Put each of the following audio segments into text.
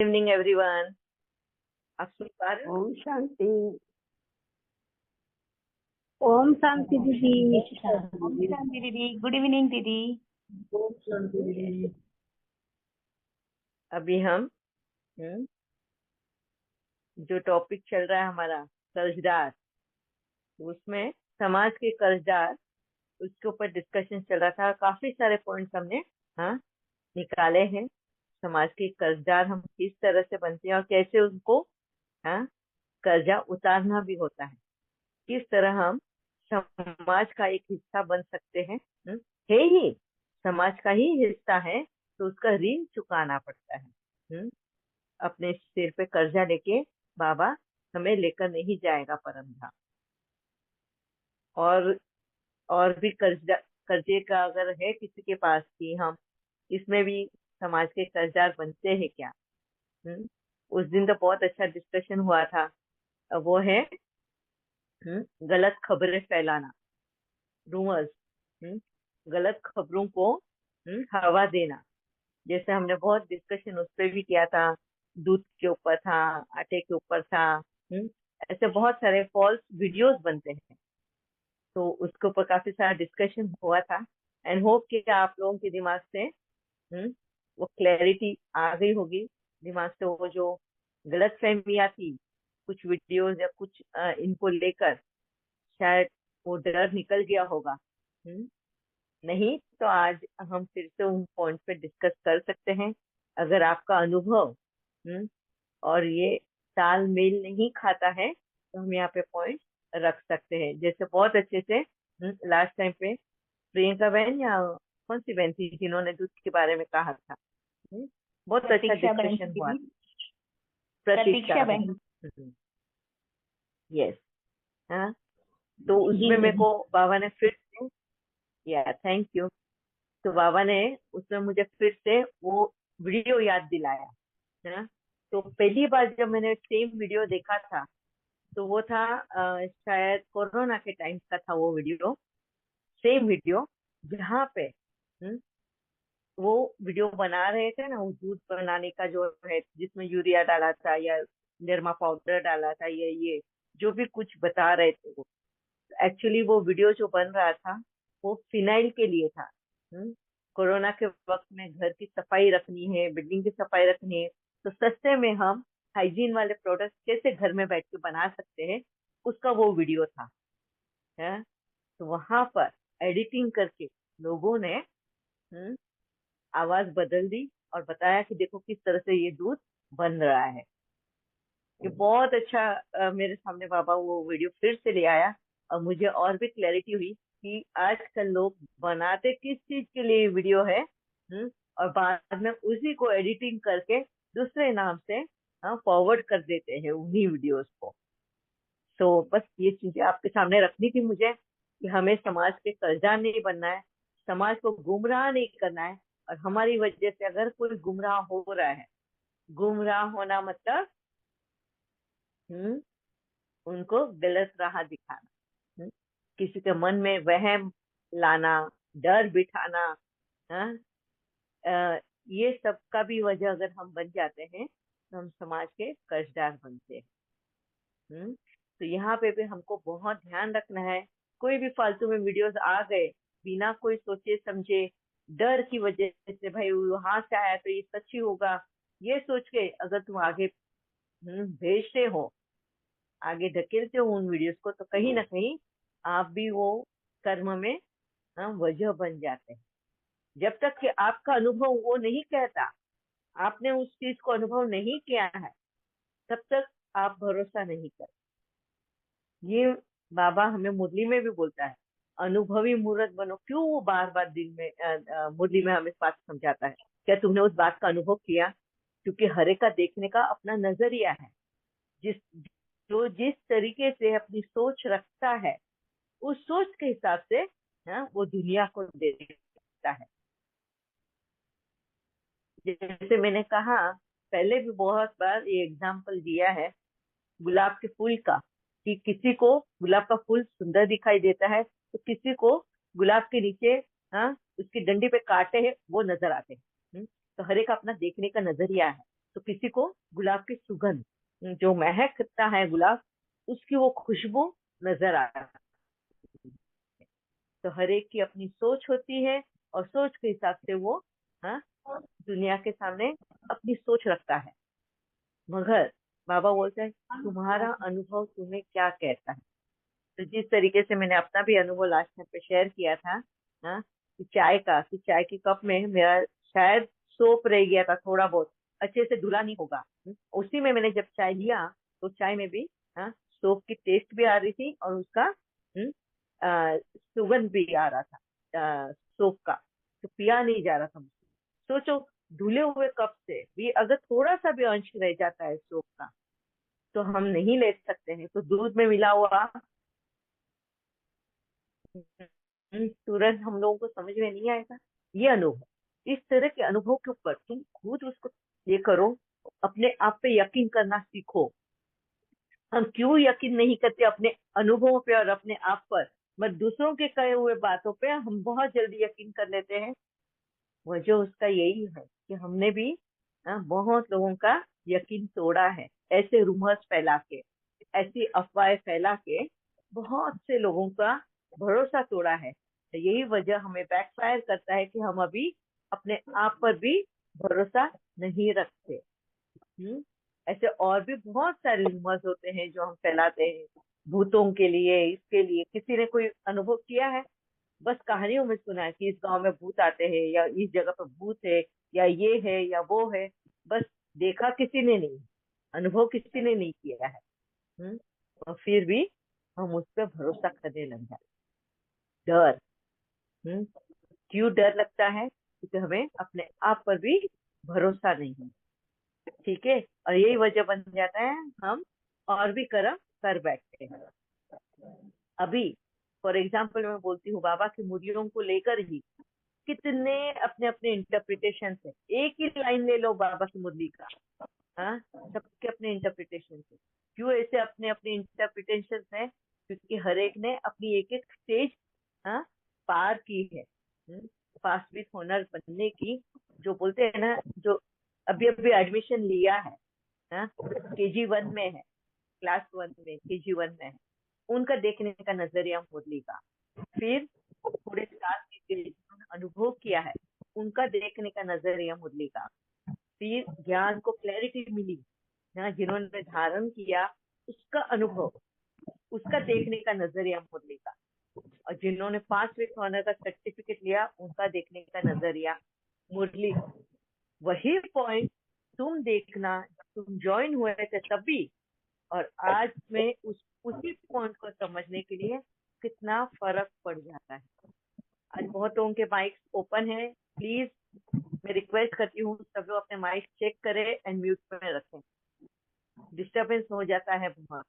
Evening everyone. आप सुन पा रहे हो? ओम शांति। ओम शांति दीदी। ओम शांति दीदी। गुड इवनिंग दीदी। ओम शांति दीदी। अभी हम जो टॉपिक चल रहा है हमारा कर्जदार, उसमें समाज के कर्जदार, उसके ऊपर डिस्कशन चल रहा था। काफी सारे पॉइंट्स हमने निकाले हैं। समाज के कर्जदार हम किस तरह से बनते हैं और कैसे उनको कर्जा उतारना भी होता है, किस तरह हम समाज का एक हिस्सा बन सकते हैं। है ही समाज का ही हिस्सा है तो उसका ऋण चुकाना पड़ता है। अपने सिर पे कर्जा लेके बाबा हमें लेकर नहीं जाएगा परम धाम। और भी कर्जे का अगर है किसी के पास कि हम इसमें भी समाज के कर्जदार बनते हैं क्या। उस दिन तो बहुत अच्छा डिस्कशन हुआ था। वो है गलत खबरें फैलाना, रूमर्स, गलत खबरों को हवा देना। जैसे हमने बहुत डिस्कशन उस पर भी किया था, दूध के ऊपर था, आटे के ऊपर था। ऐसे बहुत सारे फॉल्स वीडियोस बनते हैं, तो उसके ऊपर काफी सारा डिस्कशन हुआ था। एंड होप कि आप लोगों के दिमाग से वो क्लैरिटी आ गई होगी, दिमाग से वो जो गलत फहमियां थी कुछ वीडियोस या कुछ इनको लेकर, शायद वो डर निकल गया होगा। नहीं तो आज हम फिर से उन पॉइंट पे डिस्कस कर सकते हैं। अगर आपका अनुभव और ये तालमेल नहीं खाता है तो हम यहाँ पे पॉइंट रख सकते हैं। जैसे बहुत अच्छे से लास्ट टाइम पे प्रियंका बहन या कौन सी बहन थी जिन्होंने दूध के बारे में कहा था, बहुत अच्छा प्रतीक्षा बहन डिस्कशन हुआ। दीदी। प्रतीक्षा प्रतीक्षा बहन, बहन। यस। हाँ, तो जी उसमें मेरे दीदी। को बाबा ने फिर से, या थैंक यू, तो बाबा ने उसमें मुझे फिर से वो वीडियो याद दिलाया है। तो पहली बार जब मैंने सेम वीडियो देखा था तो वो था शायद कोरोना के टाइम का था वो वीडियो, सेम वीडियो, जहाँ पे वो वीडियो बना रहे थे ना, वो दूध बनाने का जो है जिसमें यूरिया डाला था या निरमा पाउडर डाला था, ये जो भी कुछ बता रहे थे वो, एक्चुअली वो वीडियो जो बन रहा था वो फिनाइल के लिए था। कोरोना के वक्त में घर की सफाई रखनी है, बिल्डिंग की सफाई रखनी है, तो सस्ते में हम हाइजीन वाले प्रोडक्ट कैसे घर में बैठ के बना सकते हैं, उसका वो वीडियो था है। तो वहां पर एडिटिंग करके लोगों ने आवाज बदल दी और बताया कि देखो किस तरह से ये दूध बन रहा है। ये बहुत अच्छा मेरे सामने बाबा वो वीडियो फिर से ले आया और मुझे और भी क्लैरिटी हुई कि आजकल लोग बनाते किस चीज के लिए वीडियो है। और बाद में उसी को एडिटिंग करके दूसरे नाम से फॉरवर्ड कर देते हैं उन्हीं वीडियोस को। तो बस ये चीजें आपके सामने रखनी थी मुझे कि हमें समाज के कर्जा नहीं बनना है, समाज को गुमराह नहीं करना है। और हमारी वजह से अगर कोई गुमराह हो रहा है, गुमराह होना मतलब उनको गलत राह दिखाना, किसी के मन में वहम लाना, डर बिठाना। हाँ, ये सब का भी वजह अगर हम बन जाते हैं तो हम समाज के कर्जदार बनते हैं। तो यहाँ पे भी हमको बहुत ध्यान रखना है। कोई भी फालतू में वीडियोस आ गए बिना कोई सोचे समझे, डर की वजह से, भाई वहां से आया तो ये सच ही होगा, ये सोच के अगर तुम आगे भेजते हो, आगे धकेलते हो उन वीडियोस को, तो कहीं ना कहीं आप भी वो कर्म में वजह बन जाते हैं। जब तक कि आपका अनुभव वो नहीं कहता, आपने उस चीज को अनुभव नहीं किया है, तब तक आप भरोसा नहीं कर। ये बाबा हमें मुरली में भी बोलता है, अनुभवी मूर्त बनो। क्यों वो बार बार दिन में मुरली में हमें इस बात समझाता है? क्या तुमने उस बात का अनुभव किया? क्योंकि हर एक का देखने का अपना नजरिया है। जिस जो जिस तरीके से अपनी सोच रखता है, उस सोच के हिसाब से वो दुनिया को देखता है। जैसे मैंने कहा पहले भी बहुत बार ये एग्जाम्पल दिया है गुलाब के फूल का, कि किसी को गुलाब का फूल सुंदर दिखाई देता है तो किसी को गुलाब के नीचे उसकी डंडी पे कांटे हैं वो नजर आते हैं। तो हर एक अपना देखने का नजरिया है। तो किसी को गुलाब की सुगंध, जो महकता है गुलाब, उसकी वो खुशबू नजर आ रही है। तो हर एक की अपनी सोच होती है और सोच के हिसाब से वो, हाँ, दुनिया के सामने अपनी सोच रखता है। मगर बाबा बोलते हैं तुम्हारा अनुभव तुम्हें क्या कहता है। तो जिस तरीके से मैंने अपना भी अनुभव लास्ट टाइम पे शेयर किया था, हाँ, कि चाय की कप में मेरा शायद सोप रह गया था, थोड़ा बहुत अच्छे से धुला नहीं होगा। उसी में मैंने जब चाय लिया तो चाय में भी, हाँ, सोप की टेस्ट भी आ रही थी और उसका सुगंध भी आ रहा था सोप का। तो पिया नहीं जा रहा था मुझसे। सोचो, धुले हुए कप से भी अगर थोड़ा सा भी अंश रह जाता है सोप का, तो हम नहीं ले सकते हैं। तो दूध में मिला हुआ तुरंत हम लोगों को समझ में नहीं आएगा। ये अनुभव, इस तरह के अनुभव के ऊपर तुम खुद उसको ये करो, अपने आप पे यकीन करना सीखो। हम क्यों यकीन नहीं करते अपने अनुभवों पे और अपने आप पर, मगर दूसरों के कहे हुए बातों पे हम बहुत जल्दी यकीन कर लेते हैं। वजह उसका यही है कि हमने भी बहुत लोगों का यकीन तोड़ा है, ऐसे रूमर्स फैला के, ऐसी अफवाहें फैला के बहुत से लोगों का भरोसा तोड़ा है। तो यही वजह हमें बैकफायर करता है कि हम अभी अपने आप पर भी भरोसा नहीं रखते। ऐसे और भी बहुत सारे रूमर्स होते हैं जो हम फैलाते हैं, भूतों के लिए, इसके लिए। किसी ने कोई अनुभव किया है? बस कहानियों में सुना है कि इस गांव में भूत आते हैं, या इस जगह पर भूत है, या ये है या वो है। बस देखा किसी ने नहीं, अनुभव किसी ने नहीं किया है। और फिर भी हम उस पर भरोसा करने लग जाते। डर, हम्म क्यों डर लगता है? क्योंकि हमें अपने आप पर भी भरोसा नहीं है। ठीक है, और यही वजह बन जाता है हम और भी कर्म कर बैठते हैं। अभी फॉर एग्जाम्पल मैं बोलती हूँ, बाबा की मुरीदों को लेकर ही कितने अपने अपने इंटरप्रिटेशन है। एक ही लाइन ले लो बाबा की मुरली का, हाँ, सबके अपने इंटरप्रिटेशन है। क्यों ऐसे अपने अपने इंटरप्रिटेशन है? क्योंकि हर एक ने अपनी एक एक स्टेज, हाँ, पार की है। फास्ट विथ ऑनर बनने की, जो बोलते हैं ना, जो अभी अभी एडमिशन लिया है, हाँ, KG1 में है, क्लास 1 में, KG1 में है, उनका देखने का नजरिया मुरली का। फिर थोड़े साल के जिन्होंने अनुभव किया है, उनका देखने का नजरिया मुरली का। फिर ज्ञान को क्लैरिटी मिली, जिन्होंने धारण किया, उसका अनुभव, उसका देखने का नजरिया मुरली का। और जिन्होंने 5वीं ऑनर का सर्टिफिकेट लिया, उनका देखने का नजरिया मुरली का। वही पॉइंट तुम देखना, तुम ज्वाइन हुए थे तभी, और आज में उसी पॉइंट को समझने के लिए कितना फर्क पड़ जाता है। आज बहुत लोगों के माइक ओपन है, प्लीज मैं रिक्वेस्ट करती हूँ सब लोग अपने माइक चेक करें एंड म्यूट में रखें, डिस्टरबेंस हो जाता है बहुत।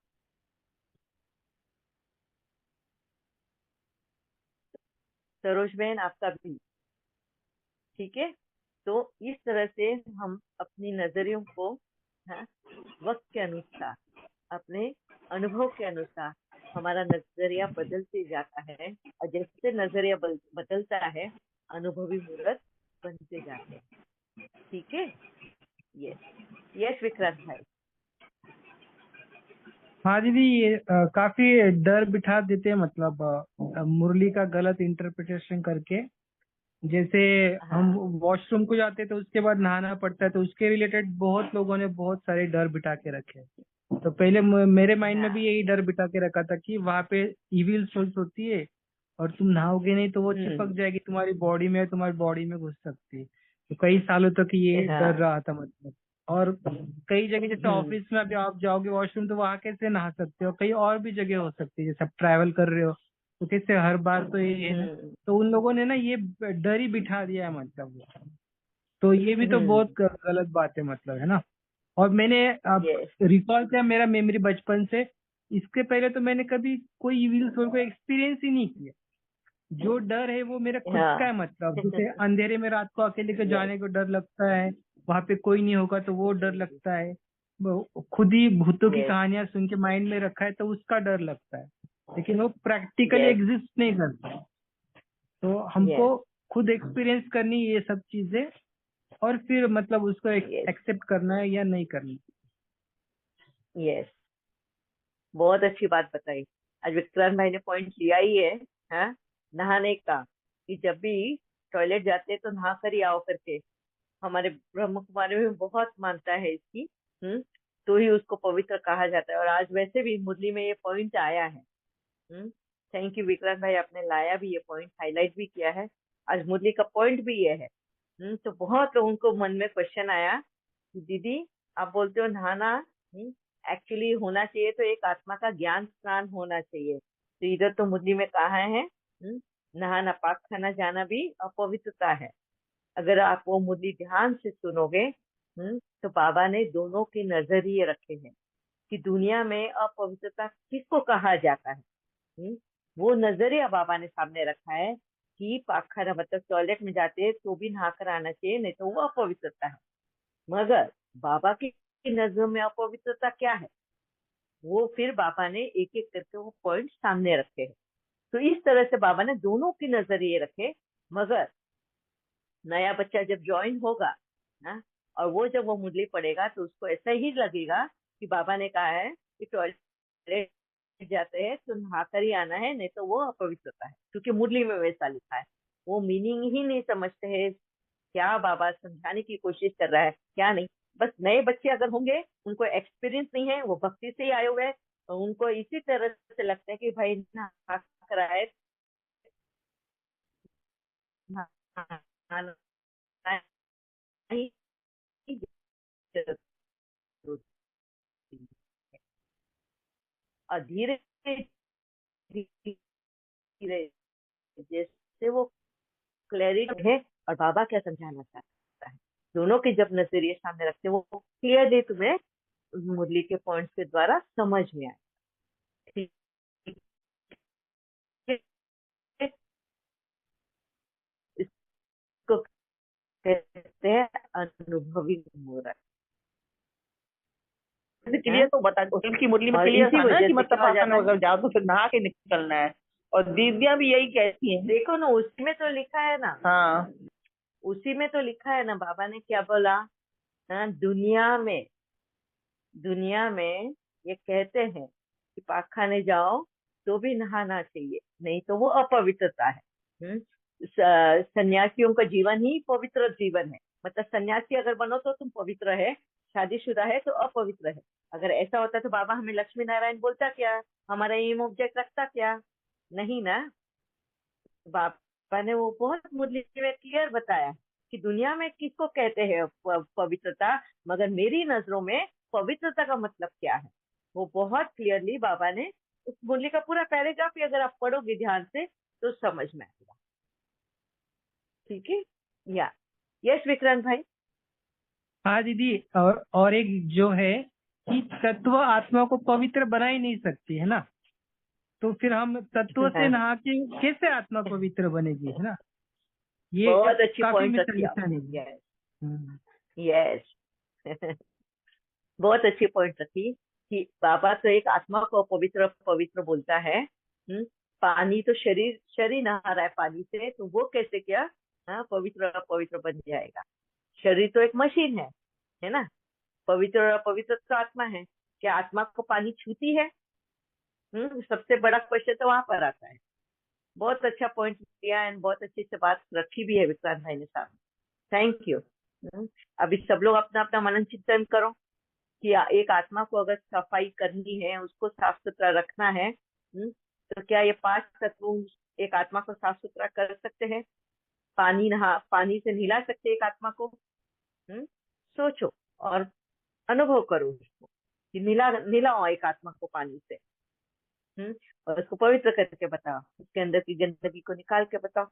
सरोज बहन आपका भी, ठीक है। तो इस तरह से हम अपनी नजरियों को, हाँ, वक्त के अनुसार, अपने अनुभव के अनुसार हमारा नजरिया बदलते जाता है। और जैसे नजरिया बदलता है, अनुभवी मूर्त बनते जाते हैं। ठीक है। यस, यस विक्रांत भाई। हाँ दीदी, ये काफी डर बिठा देते हैं, मतलब मुरली का गलत इंटरप्रिटेशन करके। जैसे हम हाँ। वॉशरूम को जाते हैं तो उसके बाद नहाना पड़ता है, तो उसके रिलेटेड बहुत लोगों ने बहुत सारे डर बिठा के रखे। तो पहले मेरे माइंड में हाँ। भी यही डर बिठा के रखा था कि वहां पे इविल सोल्स होती है और तुम नहाओगे नहीं तो वो चिपक जाएगी तुम्हारी बॉडी में, तुम्हारी बॉडी में घुस सकती है। तो कई सालों तक ये डर हाँ। रहा था, मतलब। और कई जगह जैसे ऑफिस में अभी आप जाओगे वॉशरूम, तो वहां कैसे नहा सकते हो, कई और भी जगह हो सकती है, जैसे आप ट्रैवल कर रहे हो तो कैसे हर बार तो ये है ना। तो उन लोगों ने ना ये डर ही बिठा दिया है, मतलब। तो ये भी तो बहुत गलत बात है, मतलब, है ना। और मैंने अब यस। रिकॉल किया मेरा मेमोरी बचपन से, इसके पहले तो मैंने कभी कोई इविल सोल को एक्सपीरियंस ही नहीं किया। जो डर है वो मेरा खुद का है, हाँ। मतलब जैसे अंधेरे में रात को अकेले के यस। जाने को डर लगता है, वहां पे कोई नहीं होगा तो वो डर लगता है। खुद ही भूतों की यस। कहानियां सुन के माइंड में रखा है तो उसका डर लगता है, लेकिन वो प्रैक्टिकली यस। एग्जिस्ट नहीं करता। तो हमको यस। खुद एक्सपीरियंस करनी ये सब चीजें, और फिर मतलब उसको Yes. एक्सेप्ट करना है या नहीं करना है। यस, बहुत अच्छी बात बताई। आज विक्रांत भाई ने पॉइंट लिया ही है, हाँ, नहाने का, कि जब भी टॉयलेट जाते हैं तो नहा कर ही आओ करके। हमारे ब्रह्म कुमारी में बहुत मानता है इसकी। तो ही उसको पवित्र कहा जाता है। और आज वैसे भी मुरली में ये पॉइंट आया है। थैंक यू विक्रांत भाई, आपने लाया भी ये पॉइंट, हाईलाइट भी किया है। आज मुरली का पॉइंट भी ये है। तो बहुत लोगों को मन में क्वेश्चन आया कि दीदी आप बोलते हो नहाना एक्चुअली होना चाहिए तो एक आत्मा का ज्ञान स्नान होना चाहिए। तो इधर तो मुरली में कहा है नहाना पाक खाना जाना भी अपवित्रता है। अगर आप वो मुरली ध्यान से सुनोगे तो बाबा ने दोनों के नजरिए रखे हैं कि दुनिया में अपवित्रता किसको कहा जाता है। वो नजरिया बाबा ने सामने रखा है कि पाक खाना मतलब टॉयलेट में जाते हैं तो भी नहा कर आना चाहिए, नहीं तो वो अपवित्रता है। मगर बाबा की नजरों में अपवित्रता क्या है, वो फिर बाबा ने एक एक करके वो पॉइंट सामने रखे हैं। तो इस तरह से बाबा ने दोनों की नजरिए रखे। मगर नया बच्चा जब ज्वाइन होगा ना, और वो जब वो मुरली पढ़ेगा तो उसको ऐसा ही लगेगा कि बाबा ने कहा है कि टॉयलेट जाते हैं तो नहाकर ही आना है, नहीं तो वो अपवित्रता है, क्योंकि मुरली में वैसा लिखा है। वो मीनिंग ही नहीं समझते हैं, क्या बाबा समझाने की कोशिश कर रहा है क्या नहीं। बस नए बच्चे अगर होंगे, उनको एक्सपीरियंस नहीं है, वो भक्ति से ही आए हुए हैं, तो उनको इसी तरह से लगता है कि भाई नहा कर आए, नहाना ही जरूरी है। और धीरे धीरे जैसे वो क्लैरिटी है और बाबा क्या समझाना चाहता है, दोनों के जब नजरिए सामने रखते हैं, वो क्लियरली तुम्हें मुरली के पॉइंट्स के द्वारा समझ में आए। ठीक है, इसको कहते हैं अनुभवी मूर्त। क्लियर तो बता दो, उनकी मुरली में और क्लियर इसी था ना वजह कि से मतलब क्या हो पाखंड जाता है, अगर जाओ तो फिर नहा के निकलना है। और दीदियां भी यही कहती हैं। देखो ना उसमें तो लिखा है ना, हाँ उसी में तो लिखा है ना, बाबा ने क्या बोला। हाँ, दुनिया में ये कहते हैं कि पाखाने जाओ तो भी नहाना चाहिए, नहीं तो वो अपवित्रता है। सन्यासियों का जीवन ही पवित्र जीवन है। मतलब सन्यासी अगर बनो तो तुम पवित्र है, शादीशुदा है तो अपवित्र है। अगर ऐसा होता तो बाबा हमें लक्ष्मी नारायण बोलता क्या, हमारा एम ऑब्जेक्ट रखता क्या, नहीं ना। बाबा ने वो बहुत मुरली में क्लियर बताया कि दुनिया में किसको कहते हैं पवित्रता, मगर मेरी नजरों में पवित्रता का मतलब क्या है, वो बहुत क्लियरली बाबा ने उस मुरली का पूरा पैराग्राफ ही अगर आप पढ़ोगे ध्यान से तो समझ में आएगा। ठीक है, या यस विक्रांत भाई। हाँ दीदी, और एक जो है कि तत्व आत्मा को पवित्र बना ही नहीं सकती है ना, तो फिर हम तत्व से नहा के कैसे आत्मा पवित्र बनेगी, है ना। ये बहुत अच्छी काफी पॉइंट रखी मिसअंडरस्टैंडिंग आपने। है। यस हम्म। यस बहुत अच्छी पॉइंट रखी कि बाबा तो एक आत्मा को पवित्र पवित्र बोलता है। पानी तो शरीर नहा रहा है पानी से, तो वो कैसे क्या पवित्र पवित्र बन जाएगा। शरीर तो एक मशीन है ना। पवित्र और अपवित्र तो आत्मा है, क्या आत्मा को पानी छूती है। सबसे बड़ा क्वेश्चन तो वहां पर आता है। बहुत अच्छा पॉइंट दिया एंड बहुत अच्छी से बात रखी भी है विक्रांत भाई ने सामने। Thank you. अभी सब लोग अपना अपना मनन चिंतन करो कि एक आत्मा को अगर सफाई करनी है, उसको साफ सुथरा रखना है, तो क्या ये 5 तत्व एक आत्मा को साफ सुथरा कर सकते हैं। पानी से नहला सकते हैं एक आत्मा को। सोचो और अनुभव करो उसको कि नहलाओ एक आत्मा को पानी से। और उसको पवित्र करके बताओ, उसके अंदर की गंदगी को निकाल के बताओ।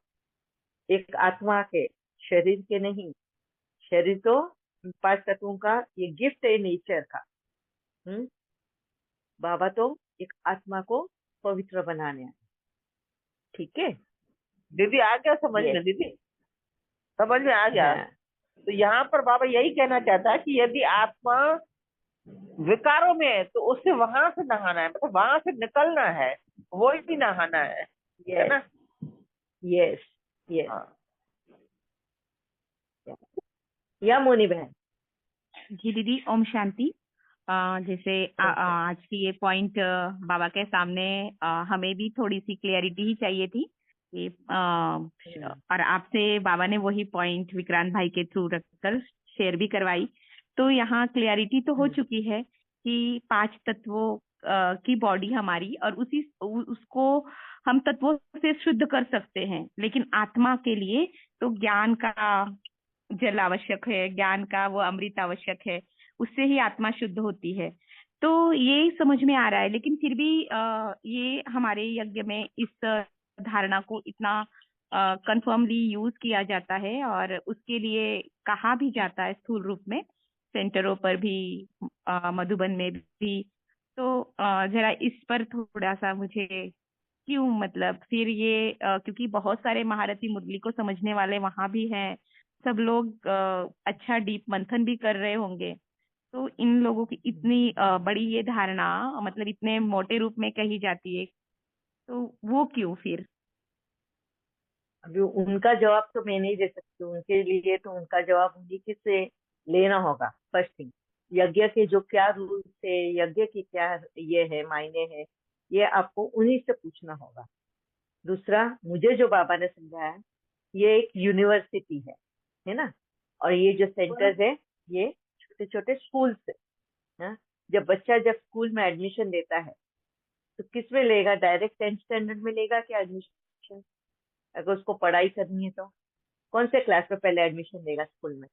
एक आत्मा के, शरीर के नहीं। शरीर तो 5 तत्वों का ये गिफ्ट है नेचर का। बाबा तो एक आत्मा को पवित्र बनाने आए। ठीक है, दीदी आ गया समझ यस। में, दीदी समझ में आ गया। हाँ तो यहाँ पर बाबा यही कहना चाहता है कि यदि आत्मा विकारों में है तो उसे वहां से नहाना है, मतलब वहां से निकलना है, वो ही नहाना है यस ना। Yes yes. हाँ या मोनी बहन? जी दीदी, ओम शांति। जैसे आज की ये पॉइंट बाबा के सामने हमें भी थोड़ी सी क्लियरिटी ही चाहिए थी कि और आपसे बाबा ने वही पॉइंट विक्रांत भाई के थ्रू रखकर शेयर भी करवाई। तो यहाँ क्लियरिटी तो हो चुकी है कि 5 तत्वों की बॉडी हमारी, और उसको हम तत्वों से शुद्ध कर सकते हैं, लेकिन आत्मा के लिए तो ज्ञान का जल आवश्यक है, ज्ञान का वो अमृत आवश्यक है, उससे ही आत्मा शुद्ध होती है। तो ये समझ में आ रहा है, लेकिन फिर भी ये हमारे यज्ञ में इस धारणा को इतना कंफर्मली यूज किया जाता है, और उसके लिए कहा भी जाता है स्थूल रूप में, सेंटरों पर भी, मधुबन में भी। तो जरा इस पर थोड़ा सा मुझे, क्यों मतलब फिर ये क्योंकि बहुत सारे महारथी मुरली को समझने वाले वहां भी हैं, सब लोग अच्छा डीप मंथन भी कर रहे होंगे, तो इन लोगों की इतनी बड़ी ये धारणा मतलब इतने मोटे रूप में कही जाती है, तो वो क्यों फिर? अभी उनका जवाब तो मैं नहीं दे सकती हूँ, उनके लिए तो उनका जवाब उन्हीं के से लेना होगा। फर्स्ट थिंग, यज्ञ के जो क्या रूल्स है, यज्ञ की क्या ये है, मायने है, ये आपको उन्हीं से पूछना होगा। दूसरा, मुझे जो बाबा ने समझाया, ये एक यूनिवर्सिटी है ना, और ये जो सेंटर है ये छोटे छोटे स्कूल है ना। जब स्कूल में एडमिशन लेता है तो किस में लेगा? डायरेक्ट 10th स्टैंडर्ड में लेगा क्या एडमिशन? अगर उसको पढ़ाई करनी है तो कौन से क्लास में पहले एडमिशन लेगा स्कूल में?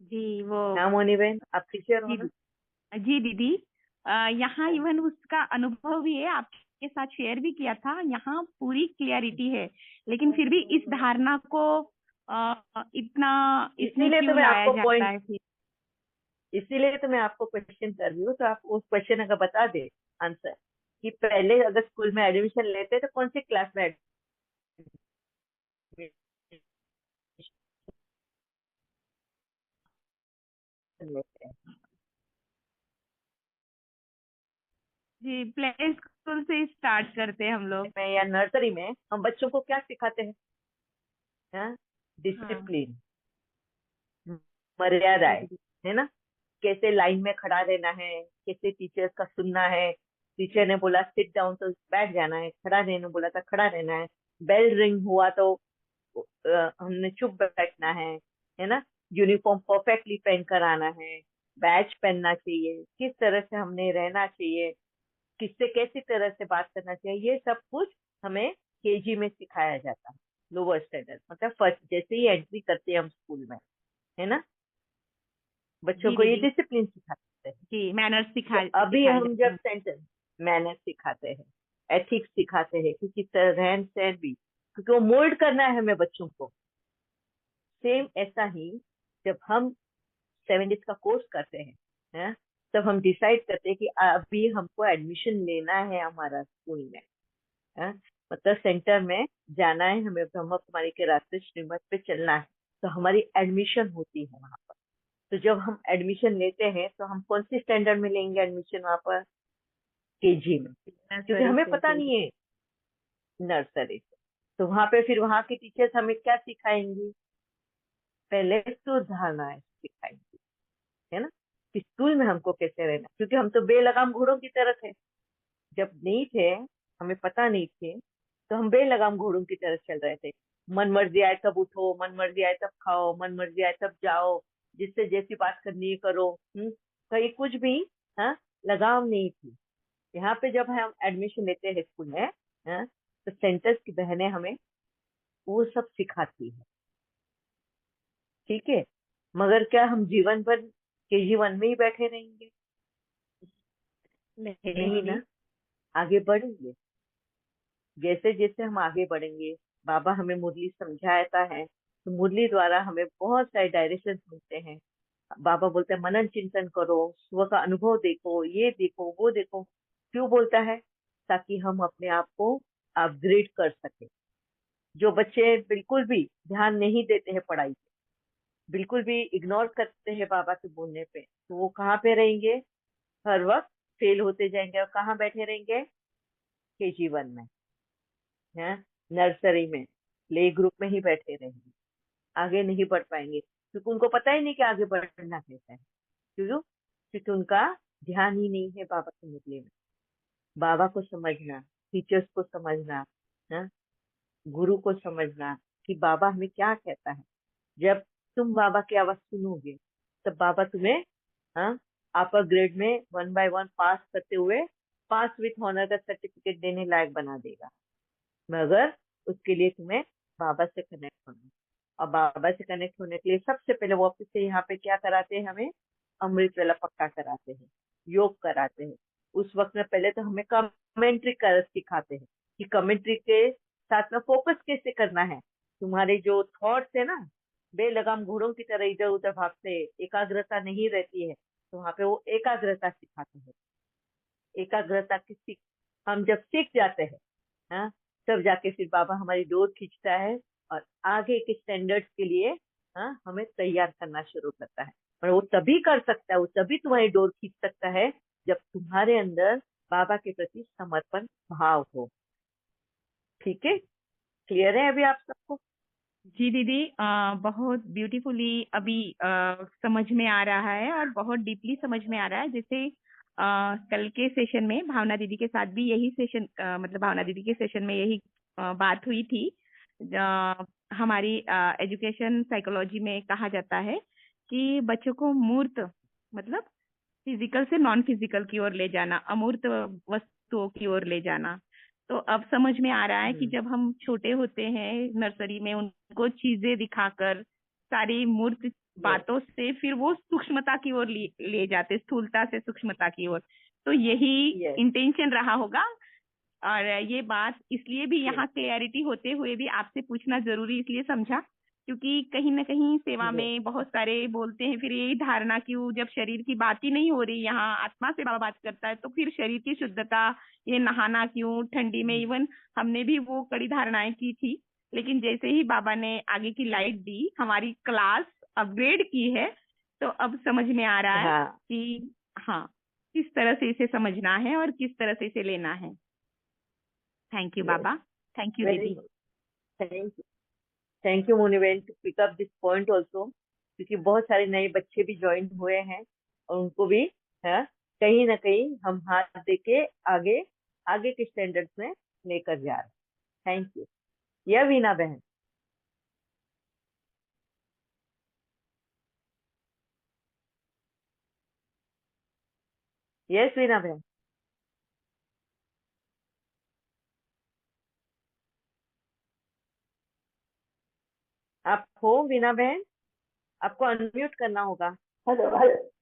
जी वो हाँ मोनी बहन, आप टीचर हो जी ना? जी दीदी, यहाँ इवन उसका अनुभव भी है, आपके साथ शेयर भी किया था, यहाँ पूरी क्लियरिटी है, लेकिन फिर भी इस धारणा को इतना इसमें इसीलिए तो क्यों मैं लाया आपको जाता पॉइंट, है फिर? इसीलिए तो मैं आपको क्वेश्चन कर रही हूँ, तो आप उस क्वेश्चन अगर बता दे आंसर, कि पहले अगर स्कूल में एडमिशन लेते तो कौन सी क्लास में एडमिशन लेते हैं? जी, प्ले स्कूल से स्टार्ट करते हैं हम लोग। में या नर्सरी में हम बच्चों को क्या सिखाते हैं? हाँ, हाँ डिसिप्लिन, मर्यादाएं, जी है ना। कैसे लाइन में खड़ा रहना है, कैसे टीचर्स का सुनना है। टीचर ने बोला सिट डाउन तो बैठ जाना है, खड़ा रहने बोला था खड़ा रहना है, बेल रिंग हुआ तो हमने चुप बैठना है ना। यूनिफॉर्म परफेक्टली पहन कर आना है, बैच पहनना चाहिए, किस तरह से हमने रहना चाहिए, किससे कैसी तरह से बात करना चाहिए, ये सब कुछ हमें केजी में सिखाया जाता है। लोअर स्टैंडर्ड मतलब फर्स्ट, जैसे ही एंट्री करते हैं हम स्कूल में, है ना, बच्चों जी को ये दीदी, डिसिप्लिन सिखाते हैं। जी मैनर्स तो अभी सिखाए हम जाते जब हैं। सेंटर मैनर्स सिखाते हैं, एथिक्स सिखाते हैं कि किस तरह रहन सहन भी, क्योंकि वो मोल्ड करना है हमें बच्चों को। सेम ऐसा ही जब हम 7 डेज का कोर्स करते हैं, तब हम डिसाइड करते हैं कि अभी हमको एडमिशन लेना है हमारा स्कूल में, है? मतलब सेंटर में जाना है, हमें ब्रह्म कुमारी के रास्ते श्रीमत पे चलना है, तो हमारी एडमिशन होती है वहां पर। तो जब हम एडमिशन लेते हैं तो हम कौन सी स्टैंडर्ड में लेंगे एडमिशन? वहां पर केजी में, क्योंकि नर्सरी हमें से पता जी। नहीं है नर्सरी से। तो वहां पे फिर वहां के टीचर्स हमें क्या सिखाएंगी? पहले तो धारणाएं सिखाएंगी, है ना, कि स्कूल में हमको कैसे रहना, क्योंकि हम तो बेलगाम घोड़ों की तरह थे। जब नहीं थे, हमें पता नहीं थे, तो हम बेलगाम घोड़ों की तरह चल रहे थे। मन मर्जी आए तब उठो, मन मर्जी आए तब खाओ, मन मर्जी आए तब जाओ, जिससे जैसी बात करनी है करो। कहीं कुछ भी, हाँ, लगाम नहीं थी। यहाँ पे जब हम एडमिशन लेते हैं स्कूल में, हाँ, तो सेंटर्स की बहनें हमें वो सब सिखाती है, ठीक है। मगर क्या हम जीवन भर KG 1 में ही बैठे रहेंगे? नहीं नहीं दीदी। ना, आगे बढ़ेंगे। जैसे जैसे हम आगे बढ़ेंगे, बाबा हमें मुरली समझाता है, तो मुरली द्वारा हमें बहुत सारे डायरेक्शन मिलते हैं। बाबा बोलते हैं मनन चिंतन करो, स्व का अनुभव देखो, ये देखो वो देखो। क्यों बोलता है? ताकि हम अपने आप को अपग्रेड कर सके। जो बच्चे बिल्कुल भी ध्यान नहीं देते हैं पढ़ाई पे, बिल्कुल भी इग्नोर करते हैं बाबा के बोलने पे, तो वो कहाँ पे रहेंगे? हर वक्त फेल होते जाएंगे, और कहाँ बैठे रहेंगे? KG 1 में, है, नर्सरी में, प्ले ग्रुप में ही बैठे रहेंगे, आगे नहीं बढ़ पाएंगे। क्योंकि उनको पता ही नहीं कि आगे बढ़ना कैसा है। क्यों? क्योंकि उनका ध्यान ही नहीं है बाबा के मुरली में। बाबा को समझना, टीचर्स को समझना, हाँ, गुरु को समझना कि बाबा हमें क्या कहता है। जब तुम बाबा की आवाज सुनोगे तब बाबा तुम्हें, हाँ, अपर ग्रेड में 1 by 1 पास करते हुए पास विथ ऑनर का सर्टिफिकेट देने लायक बना देगा, मगर उसके लिए तुम्हें बाबा से कनेक्ट होना है। और बाबा से कनेक्ट होने के लिए सबसे पहले वो ऑफिस से यहाँ पे क्या कराते हैं, हमें अमृत वेला पक्का कराते हैं, योग कराते हैं। उस वक्त में पहले तो हमें कमेंट्री कर सिखाते हैं कि कमेंट्री के साथ में फोकस कैसे करना है। तुम्हारे जो थॉट्स है ना, बेलगाम घोड़ों की तरह इधर उधर भागते, एकाग्रता नहीं रहती है, तो वहाँ पे वो एकाग्रता सिखाते हैं। एकाग्रता की सीख हम जब सीख जाते हैं, हाँ, तब जाके फिर बाबा हमारी डोर खींचता है और आगे के स्टैंडर्ड्स के लिए, हाँ, हमें तैयार करना शुरू करता है। और वो तभी कर सकता है, वो तभी तुम्हारी डोर खींच सकता है जब तुम्हारे अंदर बाबा के प्रति समर्पण भाव हो। ठीक है, क्लियर है अभी आप सबको? जी दीदी, बहुत ब्यूटीफुली अभी समझ में आ रहा है और बहुत डीपली समझ में आ रहा है। जैसे कल के सेशन में भावना दीदी के साथ भी यही सेशन, मतलब भावना दीदी के सेशन में यही बात हुई थी। हमारी एजुकेशन साइकोलॉजी में कहा जाता है कि बच्चों को मूर्त मतलब फिजिकल से नॉन फिजिकल की ओर ले जाना, अमूर्त वस्तुओं की ओर ले जाना। तो अब समझ में आ रहा है कि जब हम छोटे होते हैं नर्सरी में, उनको चीजें दिखाकर सारी मूर्त बातों से फिर वो सूक्ष्मता की ओर ले जाते, स्थूलता से सूक्ष्मता की ओर। तो यही Yes. इंटेंशन रहा होगा। और ये बात इसलिए भी Yes. यहाँ क्लियरिटी होते हुए भी आपसे पूछना जरूरी इसलिए समझा, क्योंकि कहीं ना कहीं सेवा Yes. में बहुत सारे बोलते हैं, फिर यही धारणा क्यों, जब शरीर की बात ही नहीं हो रही, यहाँ आत्मा से बाबा बात करता है, तो फिर शरीर की शुद्धता, ये नहाना क्यों ठंडी में। इवन हमने भी वो कड़ी धारणाएं की थी, लेकिन जैसे ही बाबा ने आगे की लाइट दी, हमारी क्लास अपग्रेड की है, तो अब समझ में आ रहा है हाँ, कि हाँ, किस तरह से इसे समझना है और किस तरह से इसे लेना है। Thank you yes. Baba, thank you Very दीदी। good. Thank you Muniben to pick up this point also, क्योंकि बहुत सारे नए बच्चे भी ज्वाइन हुए हैं और उनको भी, है, कहीं ना कहीं हम हाथ देके आगे आगे के स्टैंडर्ड्स में लेकर जा रहे हैं। Thank you. यह वीना बहन, यस वीना बहन, आप हो वीना बहन? आपको अनम्यूट करना होगा। Hello hello